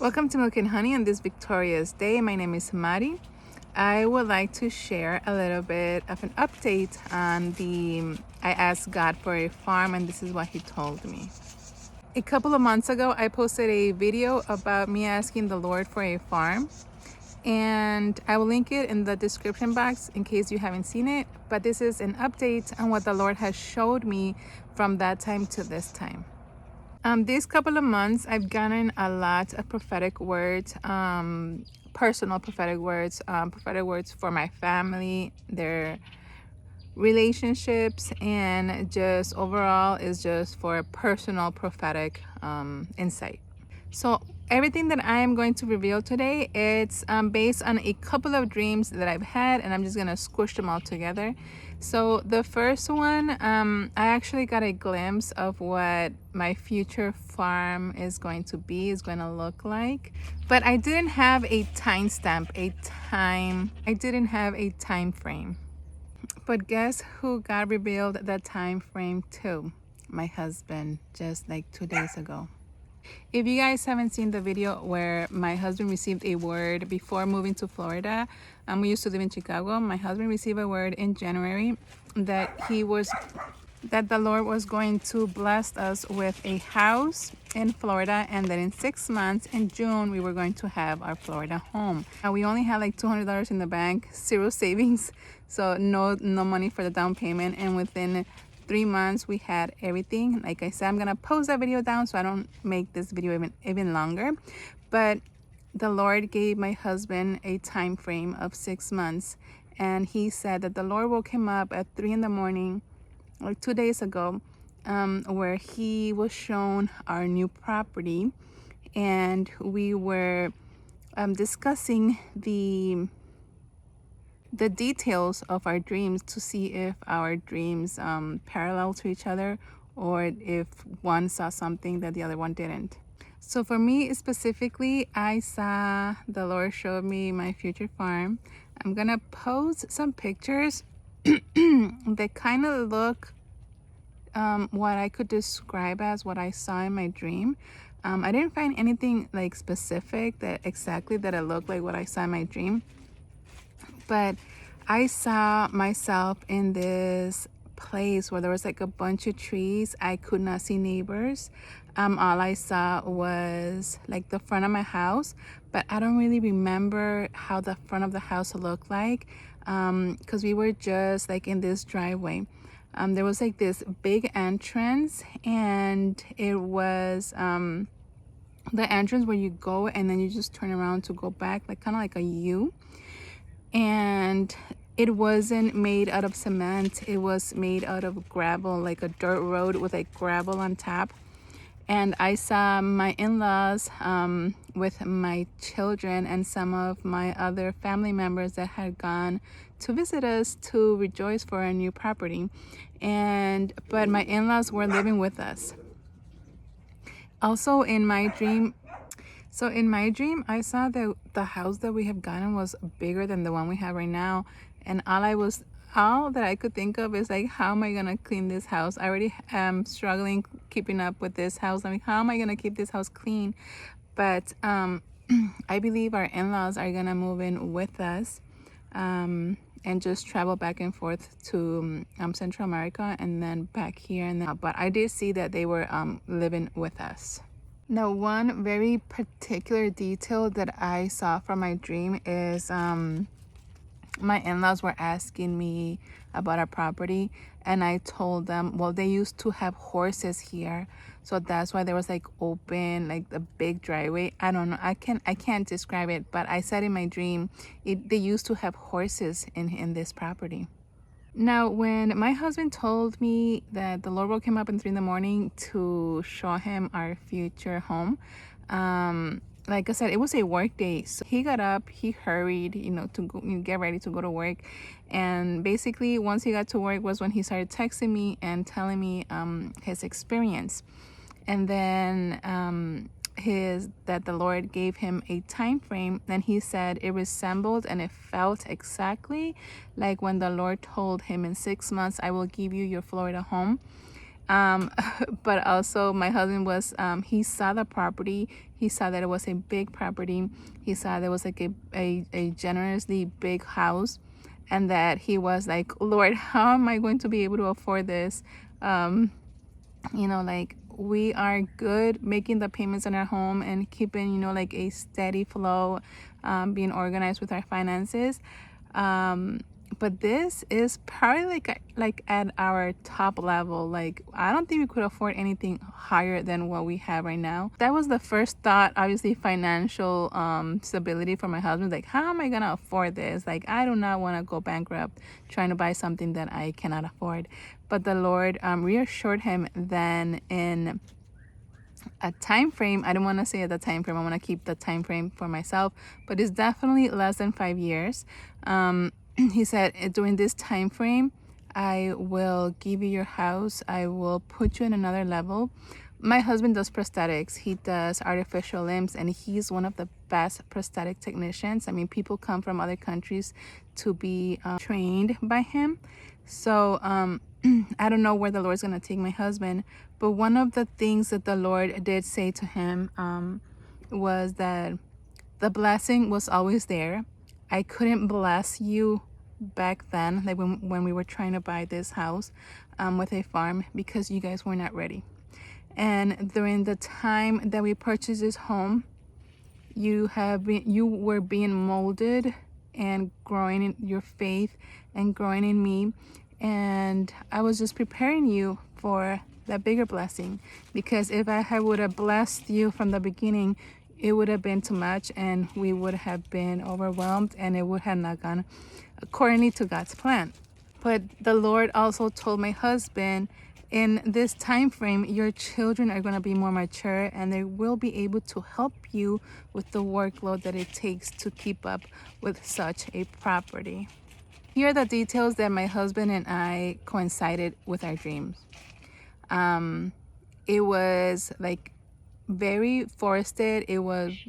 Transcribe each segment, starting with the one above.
Welcome to Milk and Honey on this victorious day. My name is Mari. I would like to share a little bit of an update on I asked God for a farm, and this is what he told me. A couple of months ago, I posted a video about me asking the Lord for a farm, and I will link it in the description box in case you haven't seen it. But this is an update on what the Lord has showed me from that time to this time. These couple of months, I've gotten a lot of prophetic words, personal prophetic words for my family, their relationships, and just overall is just for personal prophetic insight. So everything that I am going to reveal today, it's based on a couple of dreams that I've had, and I'm just gonna squish them all together. So the first one, I actually got a glimpse of what my future farm is going to look like, but I didn't have a timestamp, I didn't have a time frame. But guess who God revealed that time frame to? My husband, just like 2 days ago. If you guys haven't seen the video where my husband received a word before moving to Florida, we used to live in Chicago. My husband received a word in January that the Lord was going to bless us with a house in Florida, and that in 6 months, in June, we were going to have our Florida home. We only had like $200 in the bank, zero savings, so no money for the down payment, and within 3 months we had everything. Like I said, I'm gonna post that video down so I don't make this video even longer, but the Lord gave my husband a time frame of 6 months, and he said that the Lord woke him up at 3 in the morning, like 2 days ago, where he was shown our new property, and we were discussing the details of our dreams to see if our dreams parallel to each other, or if one saw something that the other one didn't. So for me specifically, I saw the Lord showed me my future farm. I'm gonna post some pictures that kind of look what I could describe as what I saw in my dream. I didn't find anything like specific that it looked like what I saw in my dream, but I saw myself in this place where there was like a bunch of trees. I could not see neighbors. All I saw was like the front of my house, but I don't really remember how the front of the house looked like, because we were just like in this driveway. There was like this big entrance, and it was the entrance where you go and then you just turn around to go back, like kind of like a U. And it wasn't made out of cement, it was made out of gravel, like a dirt road with like gravel on top. And I saw my in-laws with my children and some of my other family members that had gone to visit us to rejoice for our new property, but my in-laws were living with us. Also in my dream, I saw that the house that we have gotten was bigger than the one we have right now, and all that I could think of is like, how am I gonna clean this house? I already am struggling keeping up with this house. I mean, how am I gonna keep this house clean? But I believe our in-laws are gonna move in with us, and just travel back and forth to Central America and then back here. And but I did see that they were living with us. Now, one very particular detail that I saw from my dream is my in-laws were asking me about our property, and I told them, well, they used to have horses here, so that's why there was like open, like the big driveway. I don't know, I can't describe it, but I said in my dream they used to have horses in this property. Now, when my husband told me that the Lord woke him up at 3 in the morning to show him our future home, like I said, it was a work day. So he got up, he hurried, to go, get ready to go to work. And basically, once he got to work was when he started texting me and telling me his experience. And then that the Lord gave him a time frame, and he said it resembled and it felt exactly like when the Lord told him, in 6 months I will give you your Florida home. But also my husband was he saw the property, He saw that it was a big property. He saw there was like a generously big house, and that he was like, Lord, how am I going to be able to afford this? Like, we are good making the payments in our home and keeping, like a steady flow, being organized with our finances. But this is probably like at our top level. Like, I don't think we could afford anything higher than what we have right now. That was the first thought. Obviously, financial stability for my husband. Like, how am I gonna afford this? Like, I do not want to go bankrupt trying to buy something that I cannot afford. But the Lord reassured him then in a time frame. I don't want to say the time frame. I want to keep the time frame for myself, but it's definitely less than 5 years. He said, during this time frame, I will give you your house. I will put you in another level. My husband does prosthetics. He does artificial limbs, and he's one of the best prosthetic technicians. I mean, people come from other countries to be trained by him. So I don't know where the Lord's going to take my husband, but one of the things that the Lord did say to him was that the blessing was always there. I couldn't bless you back then, like when we were trying to buy this house with a farm, because you guys were not ready. And during the time that we purchased this home, you were being molded and growing in your faith and growing in me. And I was just preparing you for that bigger blessing, because if I would have blessed you from the beginning, it would have been too much, and we would have been overwhelmed, and it would have not gone accordingly to God's plan. But the Lord also told my husband, in this time frame, your children are going to be more mature, and they will be able to help you with the workload that it takes to keep up with such a property. Here are the details that my husband and I coincided with our dreams. It was like very forested.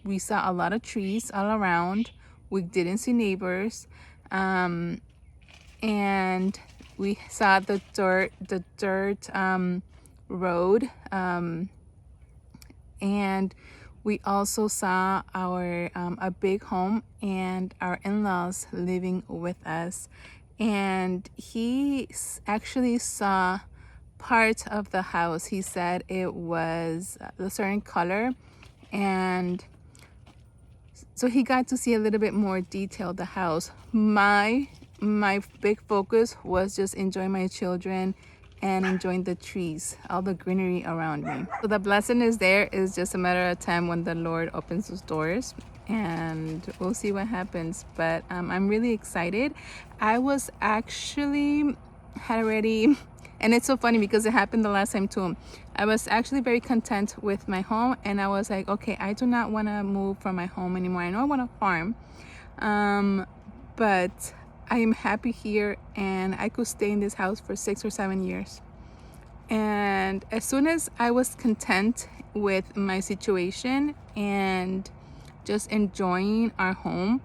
We saw a lot of trees all around. We didn't see neighbors. And we saw the dirt road. And we also saw a big home and our in-laws living with us. And he actually saw part of the house. He said it was a certain color, and so he got to see a little bit more detail of the house. My big focus was just enjoying my children and enjoying the trees, all the greenery around me. So the blessing is there. It's just a matter of time when the Lord opens those doors, and we'll see what happens. But I'm really excited. I was actually had already, and it's so funny because it happened the last time too. I was actually very content with my home, and I was like, okay, I do not want to move from my home anymore. I know I want to farm, but I am happy here, and I could stay in this house for 6 or 7 years. And as soon as I was content with my situation and just enjoying our home,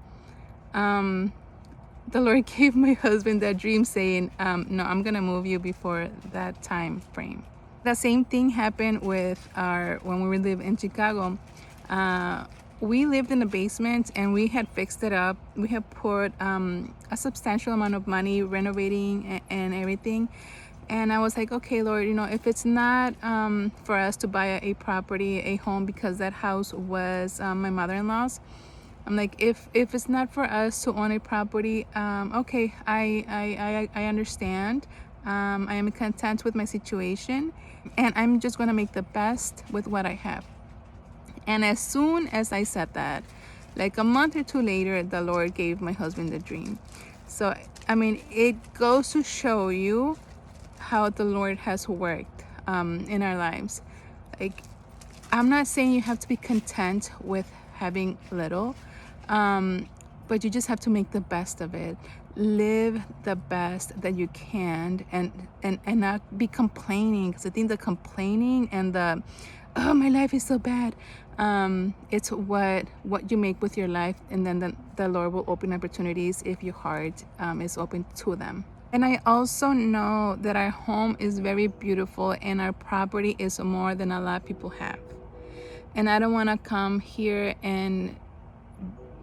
the Lord gave my husband that dream saying, no, I'm gonna move you before that time frame. The same thing happened with when we lived in Chicago. We lived in the basement, and we had fixed it up. We had put a substantial amount of money renovating and everything. And I was like, okay, Lord, if it's not for us to buy a property, a home, because that house was my mother-in-law's. I'm like, if it's not for us to own a property, okay, I understand. I am content with my situation, and I'm just gonna make the best with what I have. And as soon as I said that, like a month or two later, the Lord gave my husband the dream. So, I mean, it goes to show you how the Lord has worked in our lives. Like, I'm not saying you have to be content with having little, but you just have to make the best of it. Live the best that you can, and not be complaining, because I think the complaining and the, oh, my life is so bad, it's what you make with your life, and then the Lord will open opportunities if your heart is open to them. And I also know that our home is very beautiful, and our property is more than a lot of people have. and I don't want to come here and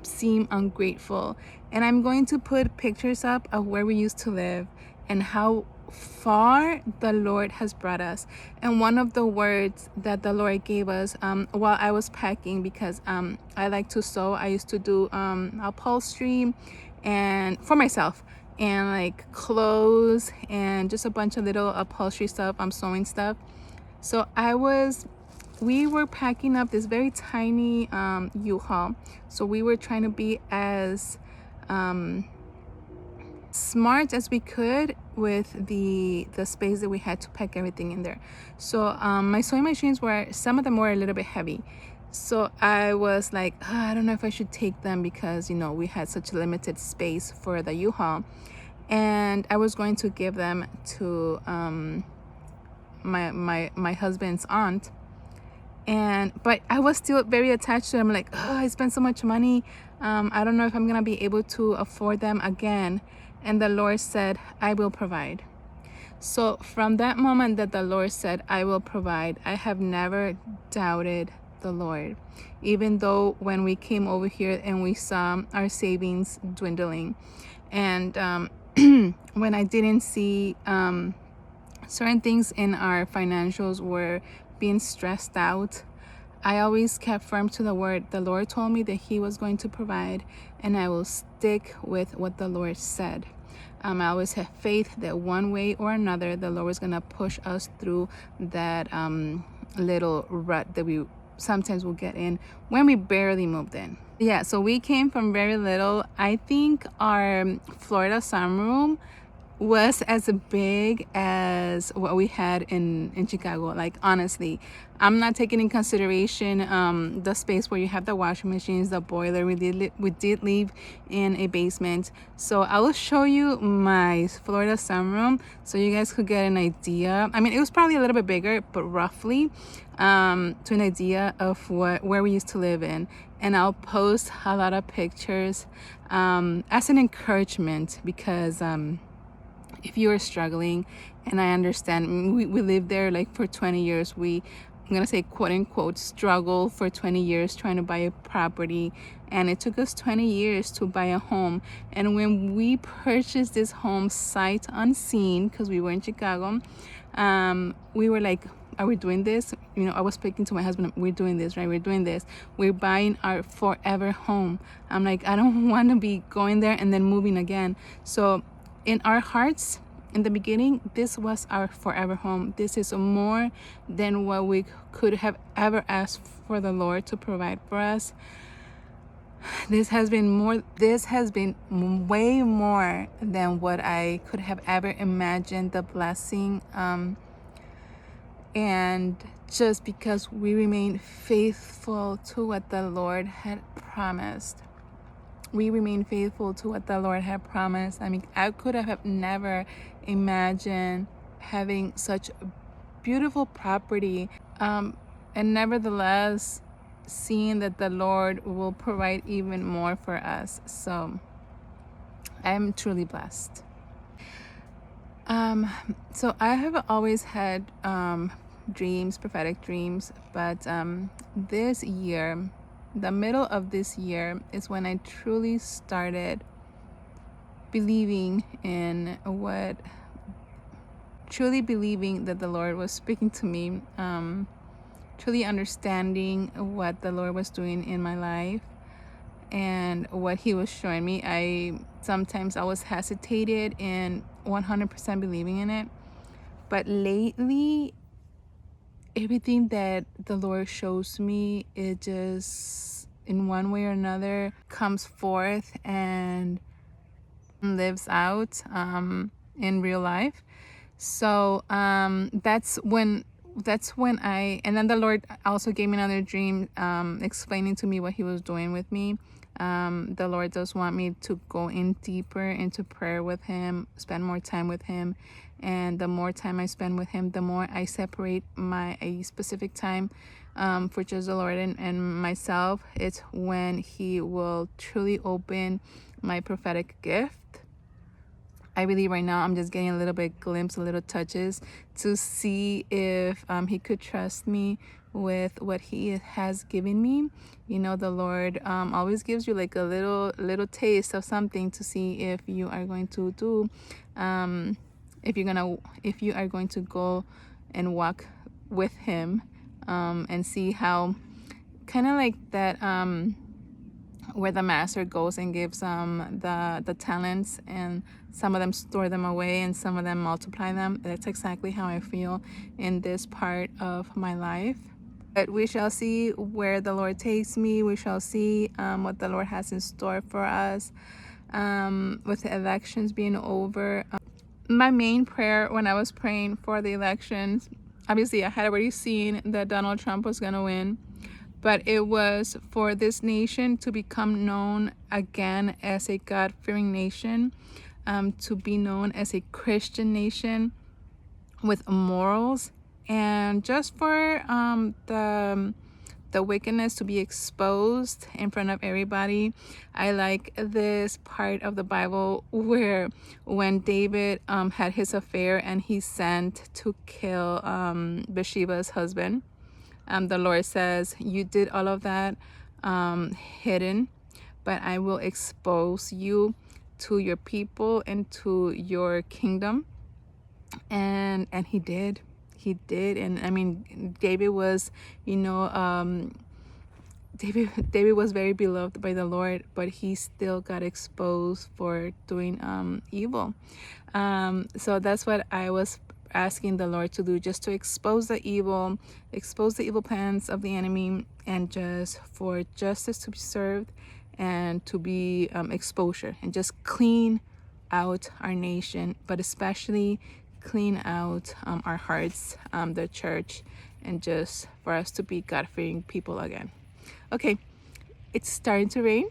seem ungrateful. And I'm going to put pictures up of where we used to live and how far the Lord has brought us. And one of the words that the Lord gave us while I was packing, because I like to sew, I used to do upholstery and for myself, and like clothes and just a bunch of little upholstery stuff, sewing stuff. So we were packing up this very tiny U-Haul. So we were trying to be as smart as we could with the space that we had to pack everything in there. So my sewing machines some of them were a little bit heavy. So I was like, I don't know if I should take them, because we had such a limited space for the U-Haul, and I was going to give them to my husband's aunt. But I was still very attached to them. Like, I spent so much money. I don't know if I'm gonna be able to afford them again. And the Lord said, I will provide. So from that moment that the Lord said, I will provide, I have never doubted the Lord. Even though when we came over here and we saw our savings dwindling, and when I didn't see certain things in our financials were being stressed out, I always kept firm to the word. The Lord told me that He was going to provide, and I will stick with what the Lord said. I always have faith that one way or another, the Lord was going to push us through that little rut that we sometimes will get in when we barely moved in. Yeah, so we came from very little. I think our Florida sunroom was as big as what we had in Chicago. Like, honestly, I'm not taking in consideration the space where you have the washing machines, the boiler. We did live in a basement. So I will show you my Florida sunroom so you guys could get an idea. I mean, it was probably a little bit bigger, but roughly to an idea of where we used to live in. And I'll post a lot of pictures as an encouragement, because if you are struggling, and I understand, we lived there like for 20 years. I'm gonna say, quote unquote, struggle for 20 years trying to buy a property, and it took us 20 years to buy a home. And when we purchased this home sight unseen, because we were in Chicago, we were like, are we doing this? I was speaking to my husband, we're doing this, right? We're doing this. We're buying our forever home. I'm like, I don't want to be going there and then moving again. So in our hearts, in the beginning, this was our forever home. This is more than what we could have ever asked for the Lord to provide for us. This has been way more than what I could have ever imagined, the blessing. And just because we remain faithful to what the Lord had promised. We remain faithful to what the Lord had promised. I mean, I could have never imagined having such beautiful property, and nevertheless, seeing that the Lord will provide even more for us. So I'm truly blessed. So I have always had dreams, prophetic dreams, but this year, the middle of this year, is when I truly started believing that the Lord was speaking to me, truly understanding what the Lord was doing in my life and what He was showing me. I was hesitated in 100% believing in it, but lately, everything that the Lord shows me, it just, in one way or another, comes forth and lives out in real life. So that's when and then the Lord also gave me another dream, explaining to me what He was doing with me. The Lord does want me to go in deeper into prayer with Him, spend more time with Him. And the more time I spend with Him, the more I separate a specific time for just the Lord and myself. It's when He will truly open my prophetic gift. I believe right now I'm just getting a little bit glimpse, a little touches to see if he could trust me with what he has given me. You know, the Lord always gives you like a little taste of something to see if you are going to do, if you are going to go and walk with him, and see how kind of like that, where the master goes and gives the talents, and some of them store them away and some of them multiply them. That's exactly how I feel in this part of my life. But we shall see where the Lord takes me. We shall see what the Lord has in store for us, with the elections being over. My main prayer when I was praying for the elections, obviously I had already seen that Donald Trump was going to win, but it was for this nation to become known again as a God-fearing nation, to be known as a Christian nation with morals, and just for the wickedness to be exposed in front of everybody. I like this part of the Bible where when David had his affair and he sent to kill Bathsheba's husband, the Lord says, you did all of that hidden, but I will expose you to your people and to your kingdom. And he did. And I mean, David was, you know, David was very beloved by the Lord, but he still got exposed for doing evil. So that's what I was asking the Lord to do, just to expose the evil plans of the enemy, and just for justice to be served, and to be exposure, and just clean out our nation, but especially clean out our hearts, the church, and just for us to be God-fearing people again. Okay, it's starting to rain.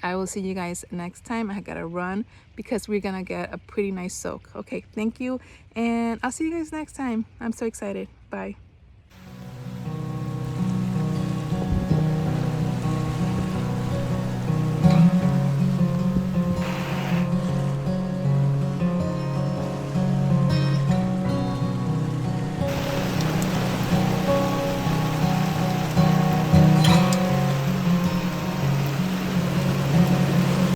I will see you guys next time. I gotta run because we're gonna get a pretty nice soak. Okay, thank you, and I'll see you guys next time. I'm so excited. Bye.